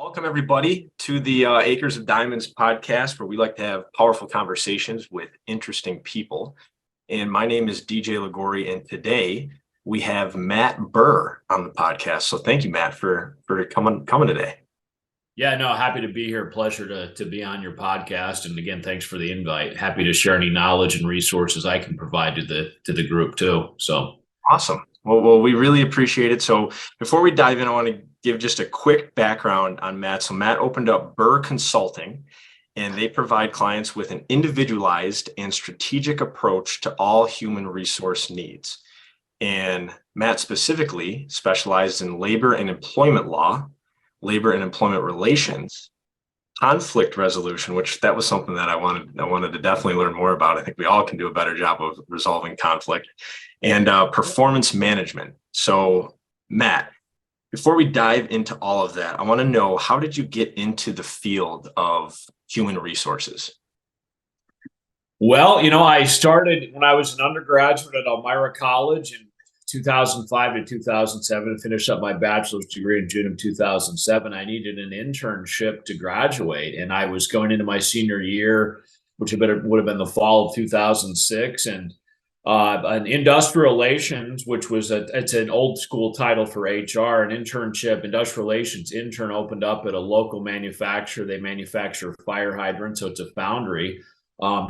Welcome, everybody, to the Acres of Diamonds podcast, where we like to have powerful conversations with interesting people. And my name is DJ Ligori, and today we have Matt Burr on the podcast. So thank you, Matt, for coming today. Yeah, no, happy to be here. Pleasure to be on your podcast. And again, thanks for the invite. Happy to share any knowledge and resources I can provide to the group too. So Awesome. Well, we really appreciate it. So before we dive in, I want to give just a quick background on Matt. So Matt opened up Burr Consulting, and they provide clients with an individualized and strategic approach to all human resource needs. And Matt specifically specialized in labor and employment law, labor and employment relations, conflict resolution, which that was something that I wanted to definitely learn more about. I think we all can do a better job of resolving conflict, and performance management. So Matt, before we dive into all of that, I want to know, how did you get into the field of human resources? Well, I started when I was an undergraduate at Elmira College in 2005 to 2007 and finished up my bachelor's degree in June of 2007. I needed an internship to graduate, and I was going into my senior year, which would have been the fall of 2006. And an industrial relations, which was it's an old school title for HR, an internship, industrial relations intern opened up at a local manufacturer. They manufacture fire hydrants, so it's a foundry.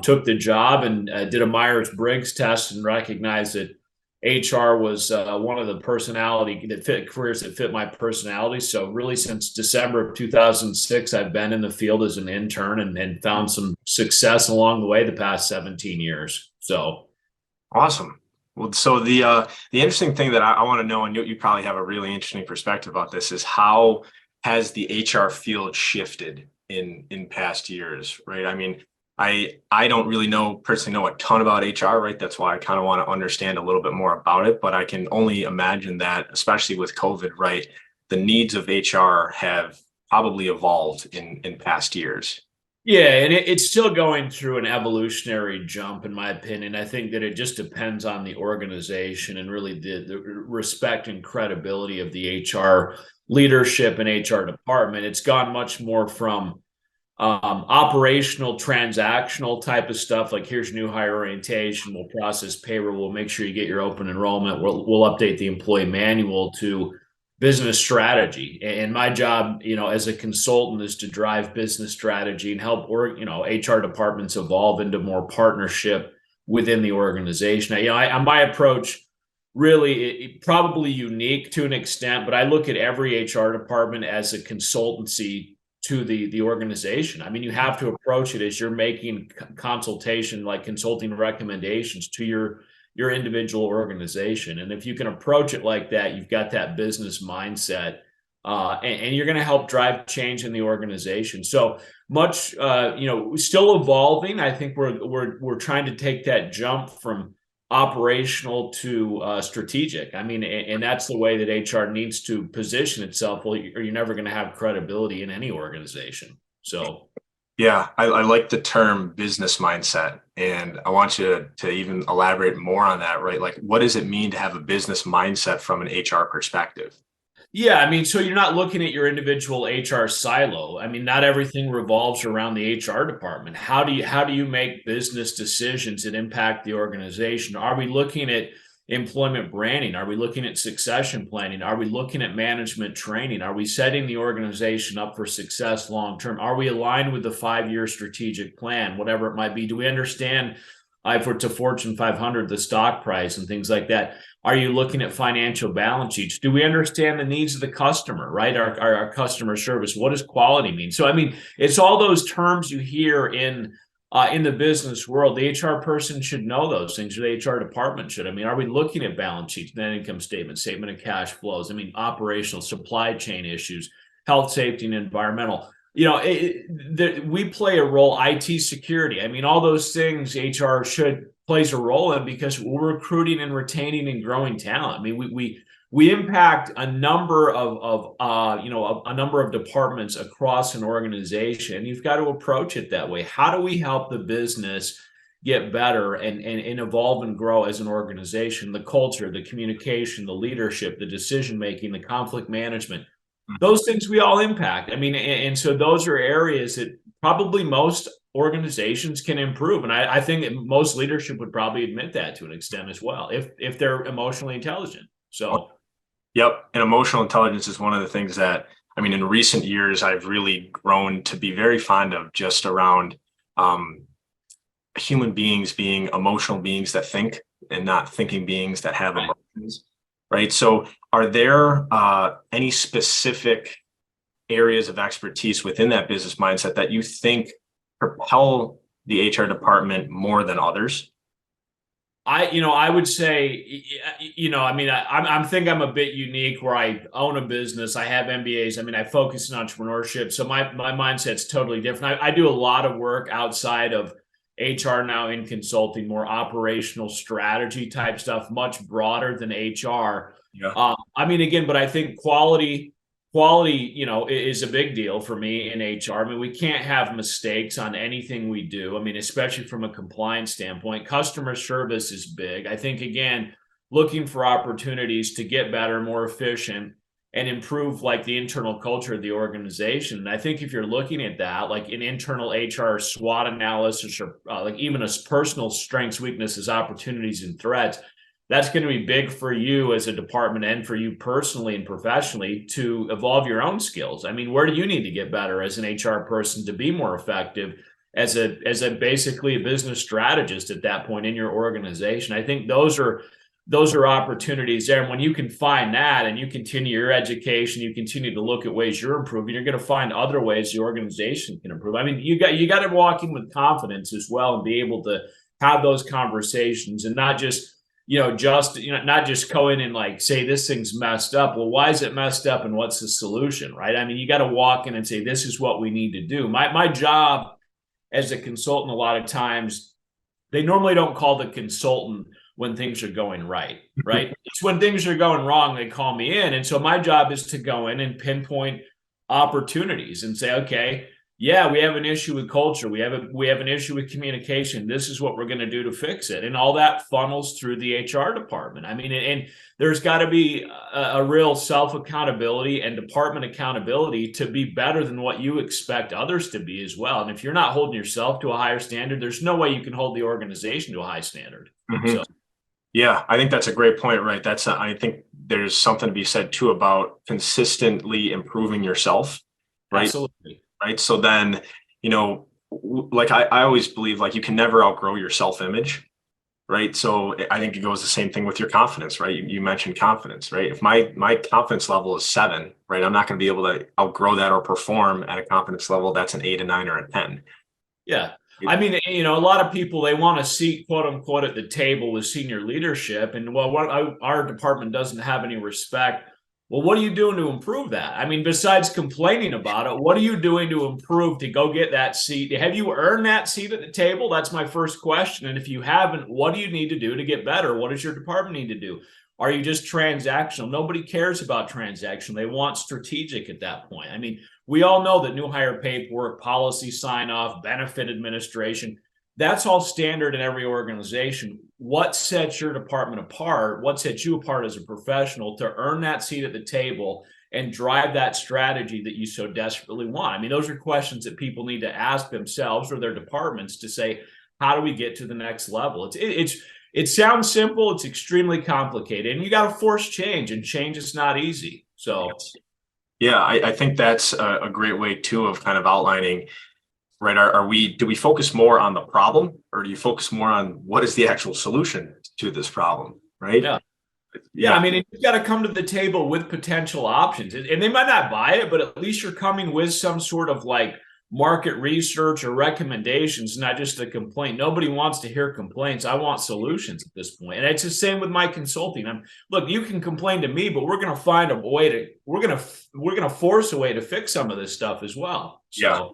Took the job and did a Myers-Briggs test and recognized that HR was one of the careers that fit my personality. So really, since December of 2006, I've been in the field as an intern and found some success along the way the past 17 years. So Awesome. Well, so the interesting thing that I want to know, and you probably have a really interesting perspective about this, is how has the HR field shifted in past years, right? I mean, I don't really personally know a ton about HR, right? That's why I kind of want to understand a little bit more about it, but I can only imagine that, especially with COVID, right, the needs of HR have probably evolved in past years. yeah, and it's still going through an evolutionary jump, in my opinion. I think that it just depends on the organization and really the respect and credibility of the HR leadership and HR department. It's gone much more from operational, transactional type of stuff, like here's new hire orientation, we'll process payroll, we'll make sure you get your open enrollment, we'll update the employee manual, to business strategy. And my job, as a consultant, is to drive business strategy and help HR departments evolve into more partnership within the organization. My approach really probably unique to an extent, but I look at every HR department as a consultancy to the organization. I mean, you have to approach it as you're making consultation, like consulting recommendations to your individual organization. And if you can approach it like that, you've got that business mindset, and you're going to help drive change in the organization. So much, still evolving. I think we're trying to take that jump from operational to strategic. I mean, and that's the way that HR needs to position itself, or you're never going to have credibility in any organization. So Yeah, I like the term business mindset, and I want you to even elaborate more on that, right? Like, what does it mean to have a business mindset from an HR perspective? yeah, I mean, so you're not looking at your individual HR silo. I mean, not everything revolves around the HR department. How do you make business decisions that impact the organization? Are we looking at employment branding? Are we looking at succession planning? Are we looking at management training? Are we setting the organization up for success long term? Are we aligned with the 5-year strategic plan, whatever it might be? Do we understand if it's a Fortune 500, the stock price and things like that? Are you looking at financial balance sheets? Do we understand the needs of the customer, right? Our customer service. What does quality mean? So, I mean, it's all those terms you hear in the business world. The HR person should know those things, or the HR department should. I mean, are we looking at balance sheets, net income statement, statement of cash flows? I mean, operational, supply chain issues, health, safety, and environmental. We play a role, IT security. I mean, all those things HR plays a role in, because we're recruiting and retaining and growing talent. I mean, we impact a number of a number of departments across an organization, and you've got to approach it that way. How do we help the business get better and evolve and grow as an organization? The culture, the communication, the leadership, the decision making, the conflict management. those things we all impact. I mean, and so those are areas that probably most organizations can improve. And I think that most leadership would probably admit that to an extent as well, if they're emotionally intelligent. So, yep. And emotional intelligence is one of the things that, I mean, in recent years, I've really grown to be very fond of, just around human beings being emotional beings that think, and not thinking beings that have emotions. Right. So are there any specific areas of expertise within that business mindset that you think propel the HR department more than others? I would say, I mean, I'm think I'm a bit unique where I own a business. I have MBAs. I mean, I focus on entrepreneurship. So my mindset's totally different. I do a lot of work outside of HR now in consulting, more operational strategy type stuff, much broader than HR. Yeah. I mean, again, but I think quality, is a big deal for me in HR. I mean, we can't have mistakes on anything we do. I mean, especially from a compliance standpoint, customer service is big. I think, again, looking for opportunities to get better, more efficient, and improve like the internal culture of the organization. And I think if you're looking at that, like an internal HR SWOT analysis, or like even a personal strengths, weaknesses, opportunities, and threats, that's going to be big for you as a department and for you personally and professionally to evolve your own skills. I mean, where do you need to get better as an HR person to be more effective as a basically a business strategist at that point in your organization? I think those are opportunities there. And when you can find that and you continue your education, you continue to look at ways you're improving, you're going to find other ways the organization can improve. I mean, you got to walk in with confidence as well and be able to have those conversations and not just not just go in and like say this thing's messed up. Well, why is it messed up and what's the solution, right? I mean, you got to walk in and say, this is what we need to do. My job as a consultant, a lot of times, they normally don't call the consultant when things are going right? It's when things are going wrong, they call me in. And so my job is to go in and pinpoint opportunities and say, okay, yeah, we have an issue with culture. We have an issue with communication. This is what we're going to do to fix it. And all that funnels through the HR department. I mean, and there's got to be a real self-accountability and department accountability to be better than what you expect others to be as well. And if you're not holding yourself to a higher standard, there's no way you can hold the organization to a high standard. Mm-hmm. So. Yeah, I think that's a great point, right? I think there's something to be said too about consistently improving yourself, right? Absolutely. Right. So then, like I always believe, like, you can never outgrow your self-image, right? So I think it goes the same thing with your confidence, right? You mentioned confidence, right? If my confidence level is 7, right, I'm not going to be able to outgrow that or perform at a confidence level that's an 8, a 9, or a 10. Yeah. I mean, a lot of people, they want a seat, quote unquote, at the table with senior leadership. And our department doesn't have any respect. Well, what are you doing to improve that? I mean, besides complaining about it, what are you doing to improve to go get that seat? Have you earned that seat at the table? That's my first question. And if you haven't, what do you need to do to get better? What does your department need to do? Are you just transactional? Nobody cares about transactional. They want strategic at that point. I mean, we all know that new hire paperwork, policy sign off, benefit administration, that's all standard in every organization. What sets your department apart? What sets you apart as a professional to earn that seat at the table and drive that strategy that you so desperately want? I mean, those are questions that people need to ask themselves or their departments to say, how do we get to the next level? It sounds simple. It's extremely complicated, and you got to force change, and change is not easy. So, yeah, I think that's a great way too of kind of outlining. Right. Do we focus more on the problem, or do you focus more on what is the actual solution to this problem? Right. Yeah. I mean, you've got to come to the table with potential options, and they might not buy it, but at least you're coming with some sort of like market research or recommendations, not just a complaint. Nobody wants to hear complaints. I want solutions at this point. And it's the same with my consulting. Look, you can complain to me, but we're going to find a way we're going to force a way to fix some of this stuff as well. So, yeah.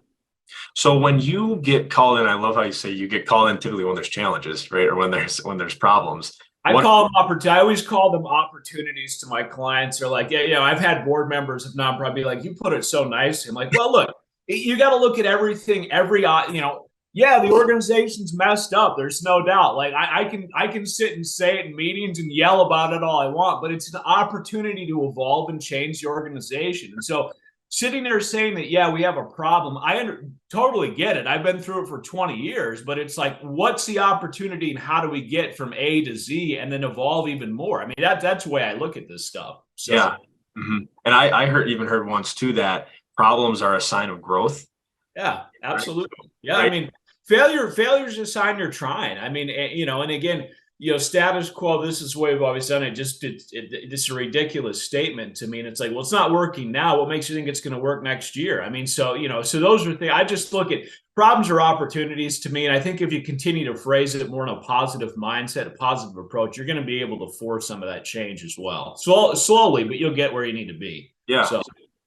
So when you get called in, I love how you say you get called in typically when there's challenges, right? Or when there's problems. I always call them opportunities to my clients. They're like, yeah, I've had board members of nonprofit be like, you put it so nice. I'm like, well, look, you got to look at everything, Yeah, the organization's messed up. There's no doubt. Like I can sit and say it in meetings and yell about it all I want, but it's an opportunity to evolve and change the organization. And so sitting there saying that, yeah, we have a problem, totally get it. I've been through it for 20 years, but it's like, what's the opportunity and how do we get from A to Z and then evolve even more? I mean, that's the way I look at this stuff. So Yeah. And I heard once too that problems are a sign of growth. yeah, absolutely. Yeah, I Right. mean, failure is a sign you're trying. I mean, and again, status quo. This is the way we've always done it. It's a ridiculous statement to me. And it's like, well, it's not working now. What makes you think it's going to work next year? I mean, so those are things. I just look at problems or opportunities to me, and I think if you continue to phrase it more in a positive mindset, a positive approach, you're going to be able to force some of that change as well. So slowly, but you'll get where you need to be. Yeah. So,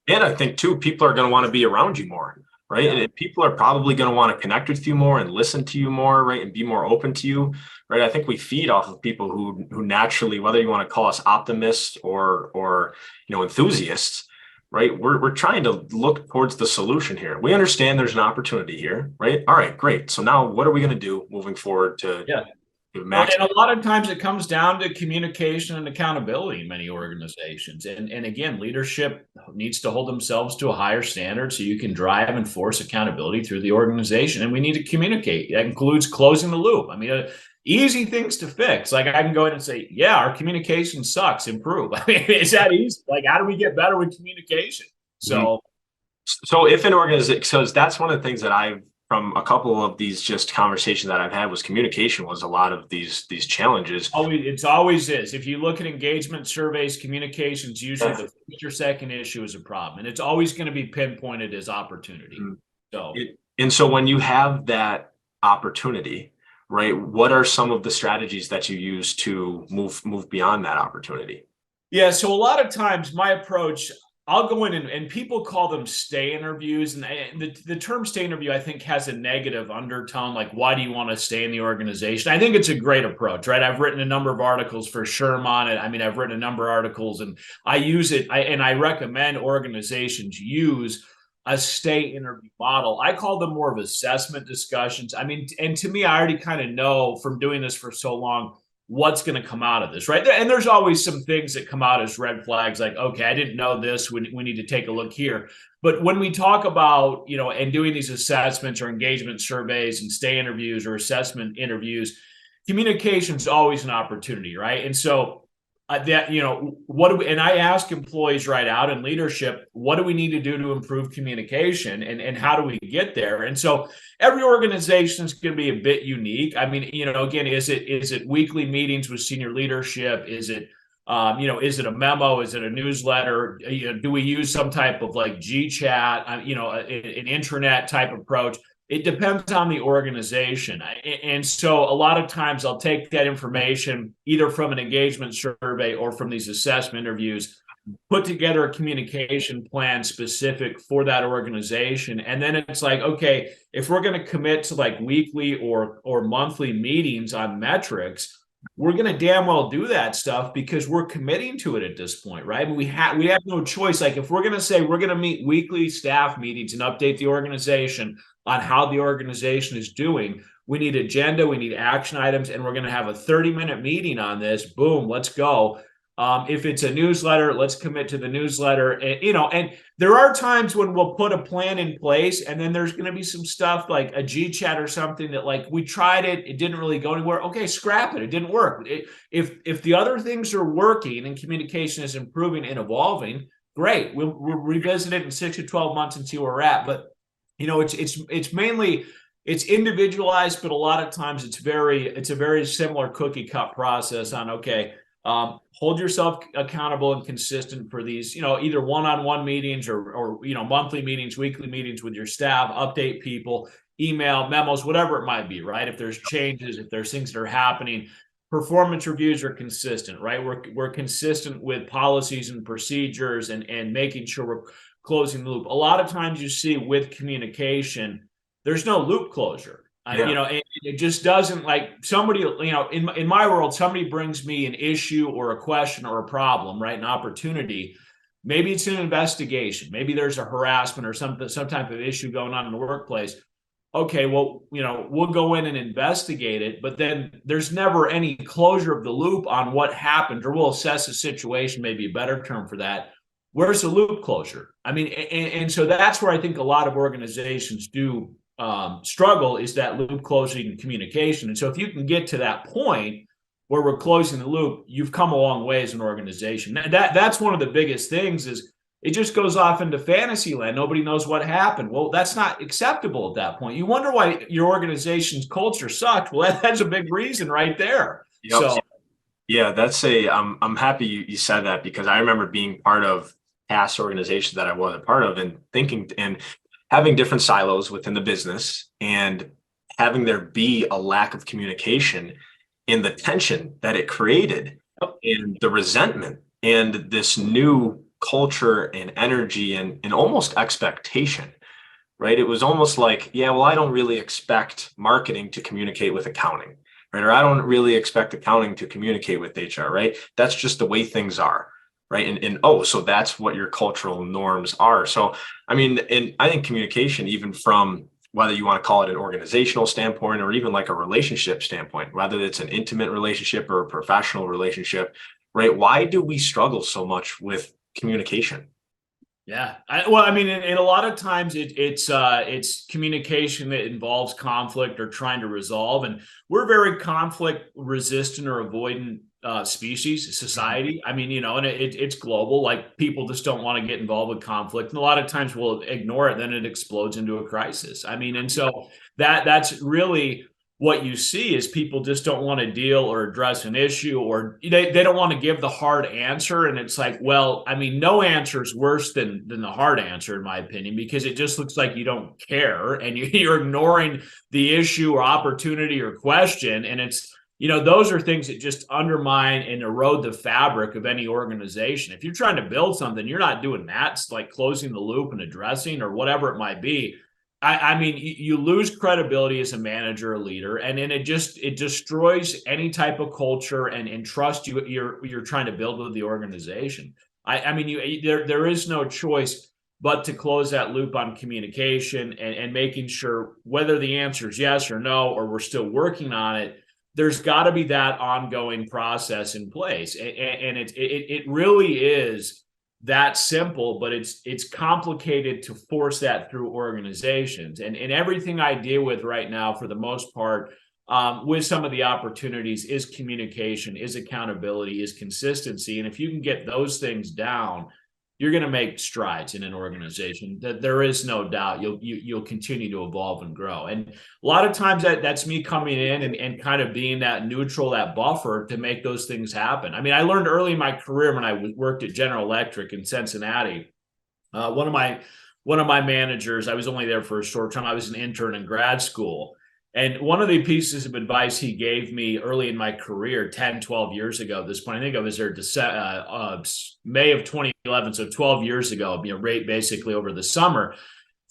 and I think too, people are going to want to be around you more. Right. yeah. And people are probably going to want to connect with you more and listen to you more, right? And be more open to you. Right. I think we feed off of people who naturally, whether you want to call us optimists or enthusiasts, right? We're trying to look towards the solution here. We understand there's an opportunity here, right? All right, great. So now what are we going to do moving forward to max? And a lot of times it comes down to communication and accountability in many organizations. And again, leadership needs to hold themselves to a higher standard so you can drive and force accountability through the organization. And we need to communicate. That includes closing the loop. I mean, easy things to fix. Like I can go in and say, yeah, our communication sucks, improve. I mean, is that easy? Like, how do we get better with communication? So if an organization, so that's one of the things that I've, from a couple of these just conversations that I've had, was communication was a lot of these challenges. It always is. If you look at engagement surveys, communication's usually the first or second issue is a problem, and it's always going to be pinpointed as opportunity. So when you have that opportunity, right, what are some of the strategies that you use to move beyond that opportunity? Yeah, so a lot of times my approach, I'll go in and people call them stay interviews. And the term stay interview, I think, has a negative undertone. Like, why do you want to stay in the organization? I think it's a great approach, right? I've written a number of articles for SHRM on it. I mean, I've written a number of articles and I use it. And I recommend organizations use a stay interview model. I call them more of assessment discussions. I mean, and to me, I already kind of know from doing this for so long what's going to come out of this, right? And there's always some things that come out as red flags, like, okay, I didn't know this. We need to take a look here. But when we talk about, and doing these assessments or engagement surveys and stay interviews or assessment interviews, communication is always an opportunity, right? And so and I ask employees right out in leadership, what do we need to do to improve communication and how do we get there? And so every organization is going to be a bit unique. I mean, again, is it weekly meetings with senior leadership? Is it, is it a memo? Is it a newsletter? Do we use some type of like GChat, an intranet type approach? It depends on the organization. And so a lot of times I'll take that information either from an engagement survey or from these assessment interviews, put together a communication plan specific for that organization. And then it's like, okay, if we're going to commit to like weekly or monthly meetings on metrics, we're going to damn well do that stuff because we're committing to it at this point, right? We have no choice. Like if we're going to say we're going to meet weekly staff meetings and update the organization on how the organization is doing, we need agenda, we need action items, and we're going to have a 30-minute meeting on this. Boom, let's go. If it's a newsletter, let's commit to the newsletter. And there are times when we'll put a plan in place, and then there's going to be some stuff like a GChat or something that like we tried it didn't really go anywhere. Okay, scrap it. It didn't work. If the other things are working and communication is improving and evolving, great. We'll revisit it in 6 to 12 months and see where we're at. But it's mainly it's individualized, but a lot of times it's a very similar cookie cut process on, okay, hold yourself accountable and consistent for these, either one-on-one meetings or monthly meetings, weekly meetings with your staff, update people, email, memos, whatever it might be, right? If there's changes, if there's things that are happening, performance reviews are consistent, right? We're consistent with policies and procedures and making sure we're closing the loop. A lot of times you see with communication, there's no loop closure. And it just doesn't, like somebody, in my world, somebody brings me an issue or a question or a problem, right? An opportunity. Maybe it's an investigation. Maybe there's a harassment or some type of issue going on in the workplace. okay, well, we'll go in and investigate it, but then there's never any closure of the loop on what happened, or we'll assess the situation, maybe a better term for that. Where's the loop closure? I mean, and so that's where I think a lot of organizations do struggle, is that loop closing and communication. And so if you can get to that point where we're closing the loop, you've come a long way as an organization. That's one of the biggest things, is it just goes off into fantasy land. Nobody knows what happened. Well, that's not acceptable at that point. You wonder why your organization's culture sucked. Well, that's a big reason right there. Yep. So Yeah, I'm happy you said that, because I remember being part of past organizations that I wasn't part of, and thinking and having different silos within the business, and having there be a lack of communication, in the tension that it created, and the resentment, and this new culture and energy, and almost expectation, right? It was almost like, yeah, well, I don't really expect marketing to communicate with accounting, right? Or I don't really expect accounting to communicate with HR, right? That's just the way things are, right? And oh, so that's what your cultural norms are. So, I mean, and I think communication, even from whether you want to call it an organizational standpoint, or even like a relationship standpoint, whether it's an intimate relationship or a professional relationship, right? Why do we struggle so much with communication? yeah, I mean, and a lot of times it's communication that involves conflict or trying to resolve, and we're very conflict resistant or avoidant species, society. I mean, and it's global. Like, people just don't want to get involved with conflict, and a lot of times we'll ignore it, then it explodes into a crisis. I mean, and so that's really what you see, is people just don't want to deal or address an issue, or they don't want to give the hard answer. And it's like, well, I mean, no answer is worse than the hard answer, in my opinion, because it just looks like you don't care, and you're ignoring the issue or opportunity or question. And it's, those are things that just undermine and erode the fabric of any organization. If you're trying to build something, you're not doing that. It's like closing the loop and addressing, or whatever it might be. I mean, you lose credibility as a manager or leader, and then it destroys any type of culture and trust you're trying to build with the organization. I mean, there is no choice but to close that loop on communication, and making sure, whether the answer is yes or no, or we're still working on it, there's got to be that ongoing process in place. And it really is that simple, but it's complicated to force that through organizations. And everything I deal with right now, for the most part, with some of the opportunities, is communication, is accountability, is consistency. And if you can get those things down, you're going to make strides in an organization. That there is no doubt you'll continue to evolve and grow. And a lot of times that's me coming in and kind of being that neutral, that buffer, to make those things happen. I mean, I learned early in my career, when I worked at General Electric in Cincinnati, one of my managers, I was only there for a short time. I was an intern in grad school. And one of the pieces of advice he gave me early in my career, 10, 12 years ago at this point, I think I was there May of 2011, so 12 years ago, right, basically over the summer.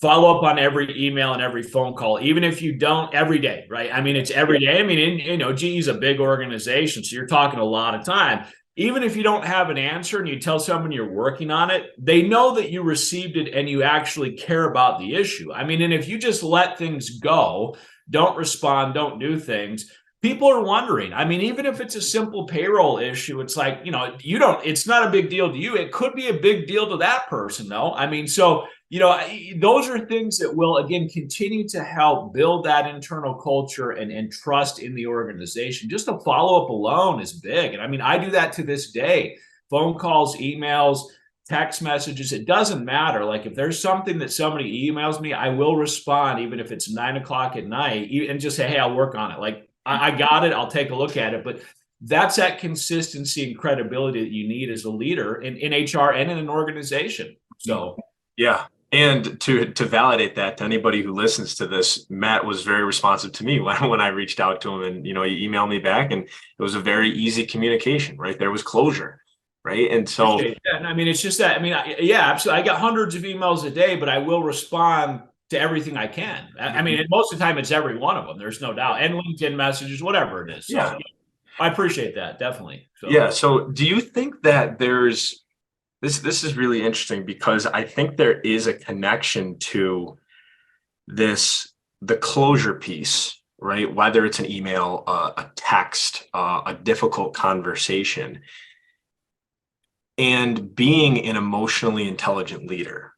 Follow up on every email and every phone call, even if you don't every day, right? I mean, it's every day. I mean, GE's a big organization, so you're talking a lot of time. Even if you don't have an answer and you tell someone you're working on it, they know that you received it and you actually care about the issue. I mean, and if you just let things go, don't respond, don't do things, people are wondering. I mean, even if it's a simple payroll issue, it's like, it's not a big deal to you. It could be a big deal to that person, though. I mean, so, those are things that will, again, continue to help build that internal culture and trust in the organization. Just the follow-up alone is big. And I mean, I do that to this day. Phone calls, emails, text messages, it doesn't matter. Like, if there's something that somebody emails me, I will respond, even if it's 9 o'clock at night, and just say, hey, I'll work on it. Like, I got it. I'll take a look at it. But that's that consistency and credibility that you need as a leader in HR and in an organization. So, yeah. And to validate that, to anybody who listens to this, Matt was very responsive to me when I reached out to him, and, he emailed me back, and it was a very easy communication, right? There was closure. Right. And so, I mean, it's just that, I mean, yeah, absolutely. I got hundreds of emails a day, but I will respond to everything I can. I mean, most of the time it's every one of them. There's no doubt. And LinkedIn messages, whatever it is. So, yeah, I appreciate that. Definitely. So. Yeah. So do you think that there's this is really interesting, because I think there is a connection to this the closure piece, right? Whether it's an email, a text, a difficult conversation, and being an emotionally intelligent leader,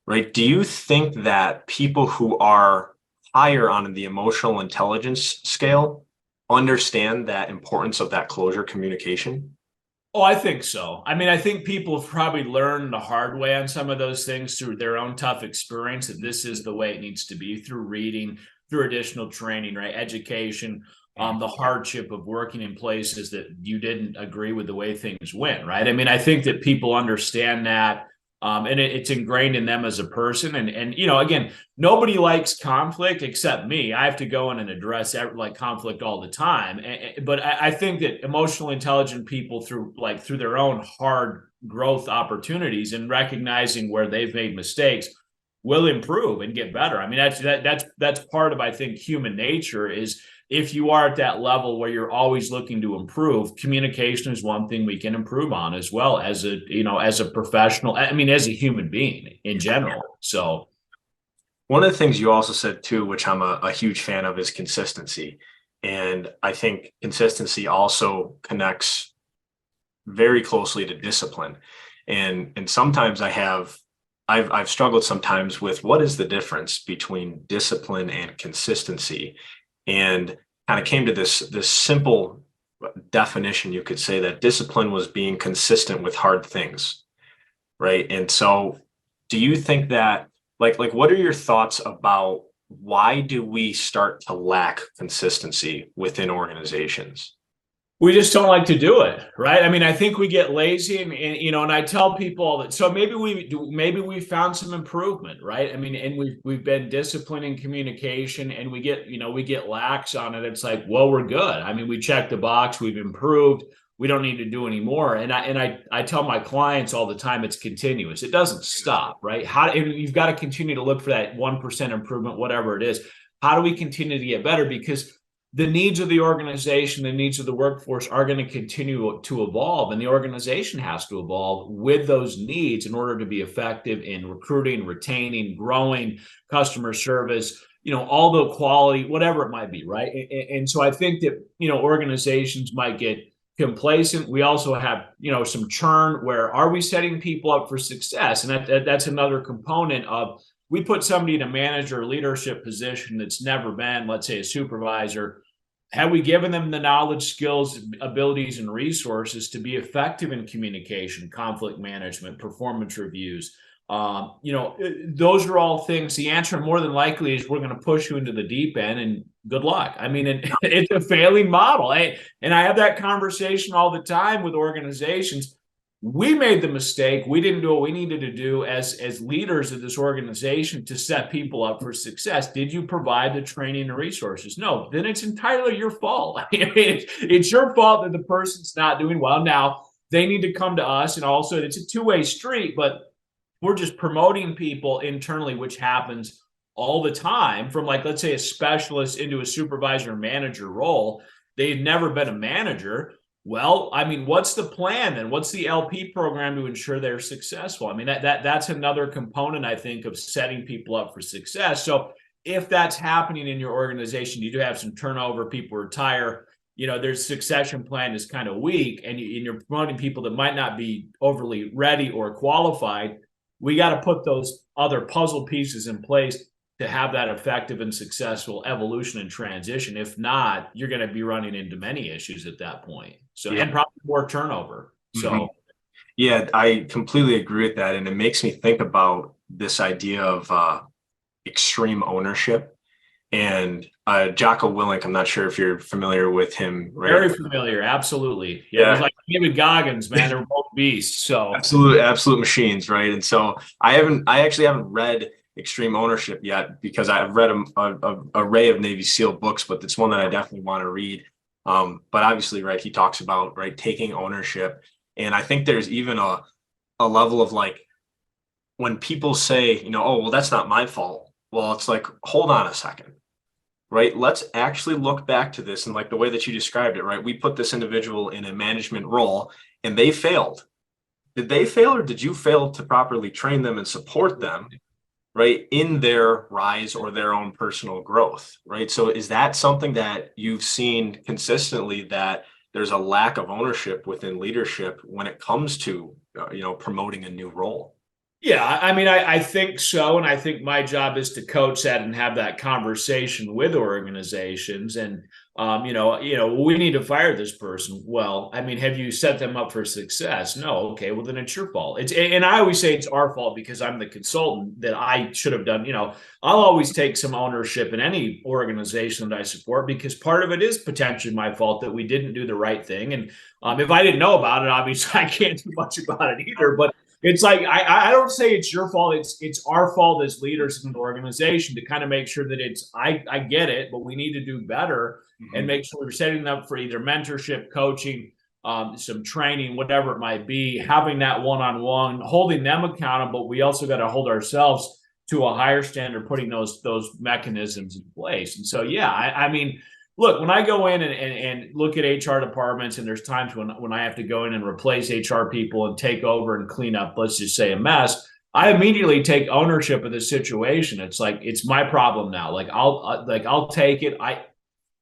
right? Do you think that people who are higher on the emotional intelligence scale understand that importance of that closure communication? Oh, I think so. I mean, I think people have probably learned the hard way on some of those things through their own tough experience that this is the way it needs to be through reading, through additional training, right? Education, the hardship of working in places that you didn't agree with the way things went, right? I mean, I think that people understand that. And it's ingrained in them as a person. And again, nobody likes conflict except me. I have to go in and address like conflict all the time. But I think that emotionally intelligent people through their own hard growth opportunities and recognizing where they've made mistakes will improve and get better. I mean, that's part of, I think, human nature is if you are at that level where you're always looking to improve, communication is one thing we can improve on as well as as a professional. I mean, as a human being in general. So one of the things you also said too, which I'm a huge fan of, is consistency. And I think consistency also connects very closely to discipline. And sometimes I've struggled sometimes with what is the difference between discipline and consistency, and kind of came to this simple definition. You could say that discipline was being consistent with hard things, right? And so do you think that like what are your thoughts about why do we start to lack consistency within organizations? we just don't like to do it, right? I mean, I think we get lazy, and I tell people all that. So maybe we found some improvement, right? I mean, and we've been disciplined in communication, and we get lax on it. It's like, well, we're good. I mean, we checked the box, we've improved. We don't need to do any more. And I tell my clients all the time, it's continuous. It doesn't stop, right? And you've got to continue to look for that 1% improvement, whatever it is. How do we continue to get better? Because the needs of the organization, the needs of the workforce are going to continue to evolve, and the organization has to evolve with those needs in order to be effective in recruiting, retaining, growing, customer service, all the quality, whatever it might be, right? And so I think that, organizations might get complacent. We also have, some churn. Where are we setting people up for success? And that's another component of, we put somebody in a manager leadership position that's never been, let's say, a supervisor. Have we given them the knowledge, skills, abilities, and resources to be effective in communication, conflict management, performance reviews? Those are all things. The answer more than likely is we're going to push you into the deep end, and good luck. I mean, it's a failing model. And I have that conversation all the time with organizations. We made the mistake. We didn't do what we needed to do as leaders of this organization to set people up for success. Did you provide the training and resources? No, then it's entirely your fault. I mean, it's your fault that the person's not doing well. Now, they need to come to us, and also it's a two-way street, but we're just promoting people internally, which happens all the time, from, like, let's say, a specialist into a supervisor manager role. They've never been a manager. Well, I mean, what's the plan then? What's the LP program to ensure they're successful? I mean, that's another component, I think, of setting people up for success. So if that's happening in your organization, you do have some turnover, people retire, their succession plan is kind of weak, and you're promoting people that might not be overly ready or qualified. We got to put those other puzzle pieces in place to have that effective and successful evolution and transition. If not, you're going to be running into many issues at that point. So, Yeah. And probably more turnover. So, Yeah, I completely agree with that. And it makes me think about this idea of extreme ownership. And Jocko Willink, I'm not sure if you're familiar with him, right? Very familiar. Absolutely. Yeah. It was like David Goggins, man. They're both beasts. So Absolute machines, right? And so I actually haven't read Extreme Ownership yet, because I've read a array of Navy SEAL books, but it's one that I definitely want to read. But obviously, right, he talks about, right, taking ownership. And I think there's even a level of, like, when people say, oh, well, that's not my fault. Well, it's like, hold on a second, right? Let's actually look back to this, and like the way that you described it, right? We put this individual in a management role and they failed. Did they fail, or did you fail to properly train them and support them? right, in their rise or their own personal growth, right? So is that something that you've seen consistently, that there's a lack of ownership within leadership when it comes to, promoting a new role? Yeah, I mean, I think so. And I think my job is to coach that and have that conversation with organizations. And, we need to fire this person. Well, I mean, have you set them up for success? No. Okay. Well, then it's your fault. And I always say it's our fault because I'm the consultant, that I should have done, I'll always take some ownership in any organization that I support, because part of it is potentially my fault that we didn't do the right thing. And if I didn't know about it, obviously I can't do much about it either. But it's like, I don't say it's your fault. It's our fault as leaders in an organization to kind of make sure that I get it, but we need to do better and make sure we're setting them up for either mentorship, coaching, some training, whatever it might be, having that one-on-one, holding them accountable. We also got to hold ourselves to a higher standard, putting those mechanisms in place. And so, yeah, I mean, look, when I go in and look at HR departments, and there's times when I have to go in and replace HR people and take over and clean up, let's just say, a mess, I immediately take ownership of the situation. It's like, it's my problem now. Like I'll take it.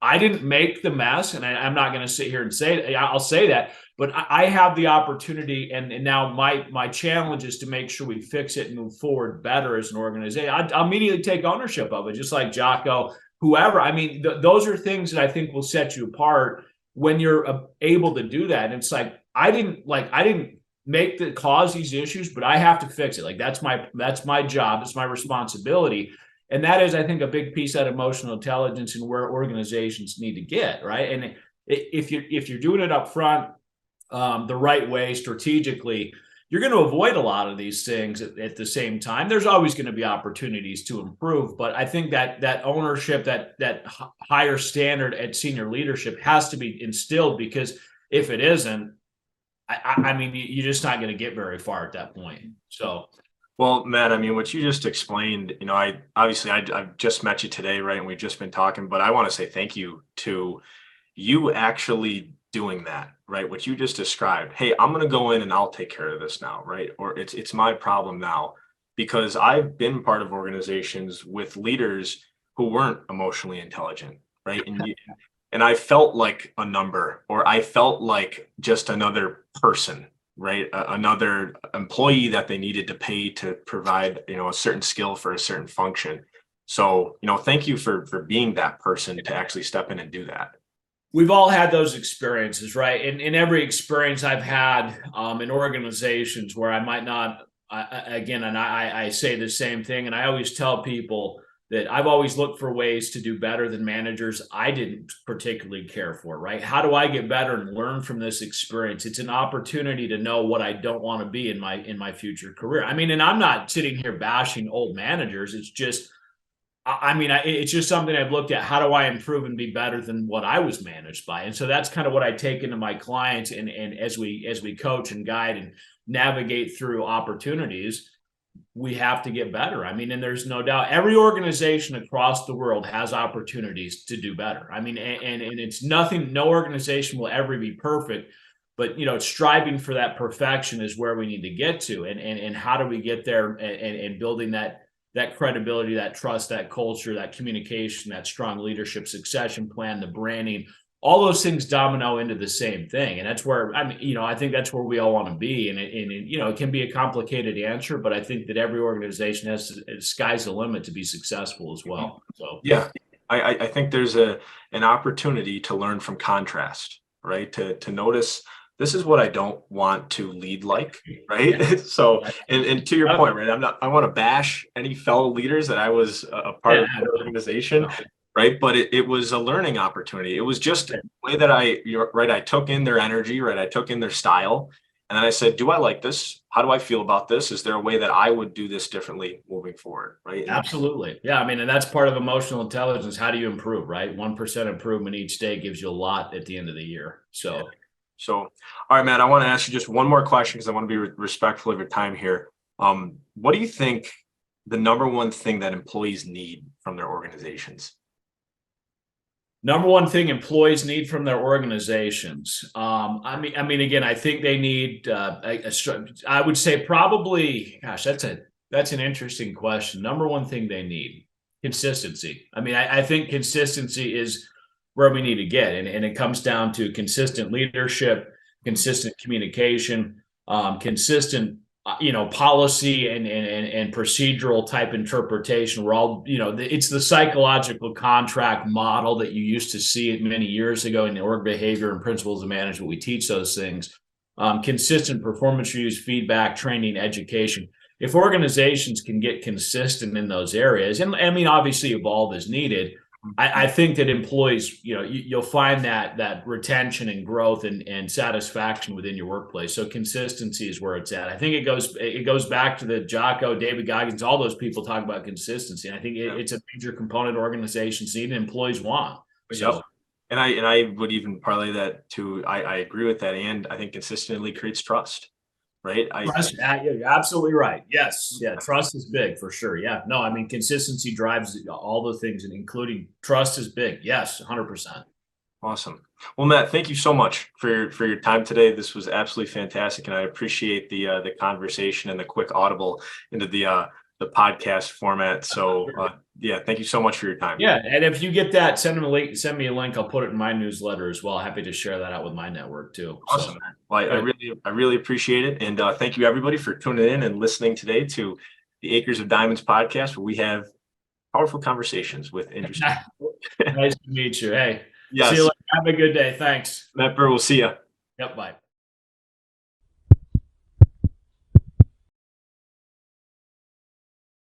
I didn't make the mess, and I'm not going to sit here and say, I'll say that, but I have the opportunity, and now my challenge is to make sure we fix it and move forward better as an organization. I'll immediately take ownership of it, just like Jocko, whoever. I mean, those are things that I think will set you apart when you're able to do that. And it's like, I didn't make the cause these issues, but I have to fix it. Like that's my job. It's my responsibility. And that is, I think, a big piece of emotional intelligence and where organizations need to get, right. And if you're doing it up front, the right way, strategically, you're going to avoid a lot of these things. At the same time, there's always going to be opportunities to improve. But I think that ownership, that higher standard at senior leadership has to be instilled, because if it isn't, I mean, you're just not going to get very far at that point. So. Well, Matt, I mean, what you just explained, I've just met you today, right? And we've just been talking, but I want to say thank you to you actually doing that, right? What you just described. Hey, I'm going to go in and I'll take care of this now, right? Or it's my problem now, because I've been part of organizations with leaders who weren't emotionally intelligent, right? And I felt like a number, or I felt like just another person, right? Another employee that they needed to pay to provide, a certain skill for a certain function. So, thank you for being that person to actually step in and do that. We've all had those experiences, right? In every experience I've had in organizations where I might not, I say the same thing. And I always tell people that I've always looked for ways to do better than managers I didn't particularly care for, right? How do I get better and learn from this experience? It's an opportunity to know what I don't want to be in my future career. I mean, and I'm not sitting here bashing old managers. It's just, it's just something I've looked at. How do I improve and be better than what I was managed by? And so that's kind of what I take into my clients. And as we coach and guide and navigate through opportunities, we have to get better. I mean, and there's no doubt every organization across the world has opportunities to do better. I mean, and it's nothing, no organization will ever be perfect, but striving for that perfection is where we need to get to. And how do we get there, and building that credibility, that trust, that culture, that communication, that strong leadership succession plan, the branding, all those things domino into the same thing. And that's where, I think that's where we all want to be. And it can be a complicated answer, but I think that every organization has sky's the limit to be successful as well. So, yeah, I think there's an opportunity to learn from contrast, right? To notice, this is what I don't want to lead like, right? Yeah. So, and to your point, right? I want to bash any fellow leaders that I was a part of the organization. No. Right. But it was a learning opportunity. It was just a way that I took in their energy, right? I took in their style. And then I said, do I like this? How do I feel about this? Is there a way that I would do this differently moving forward? Right. Absolutely. Yeah. I mean, and that's part of emotional intelligence. How do you improve, right? 1% improvement each day gives you a lot at the end of the year. So, all right, Matt, I want to ask you just one more question, because I want to be respectful of your time here. What do you think the number one thing that employees need from their organizations? Number one thing employees need from their organizations. Again, I think they need, I would say probably, gosh, that's a That's an interesting question. Number one thing they need, consistency. I mean, I think consistency is where we need to get, and it comes down to consistent leadership, consistent communication, consistent policy and procedural type interpretation. We're all, it's the psychological contract model that you used to see many years ago in the org behavior and principles of management. We teach those things. Consistent performance reviews, feedback, training, education. If organizations can get consistent in those areas, and I mean, obviously evolve as needed, I think that employees, you'll find that retention and growth and satisfaction within your workplace. So consistency is where it's at. I think it goes back to the Jocko, David Goggins, all those people talk about consistency. And I think it's a major component organizations need and employees want. So. Yep. And I would even parlay that to, I agree with that. And I think consistently creates trust, right? Trust, you're absolutely right. Yes. Yeah. Trust is big for sure. Yeah. No, I mean, consistency drives all the things, and including trust is big. Yes. 100%. Awesome. Well, Matt, thank you so much for your time today. This was absolutely fantastic. And I appreciate the conversation and the quick audible into the podcast format. So yeah, thank you so much for your time. Yeah. And if you get that, send me a link. I'll put it in my newsletter as well. Happy to share that out with my network too. Awesome. So, well, I really appreciate it. And thank you everybody for tuning in and listening today to the Acres of Diamonds podcast, where we have powerful conversations with interesting. Nice to meet you. Hey, yes. See you later. Have a good day. Thanks. Matt Burr, we'll see you. Yep. Bye.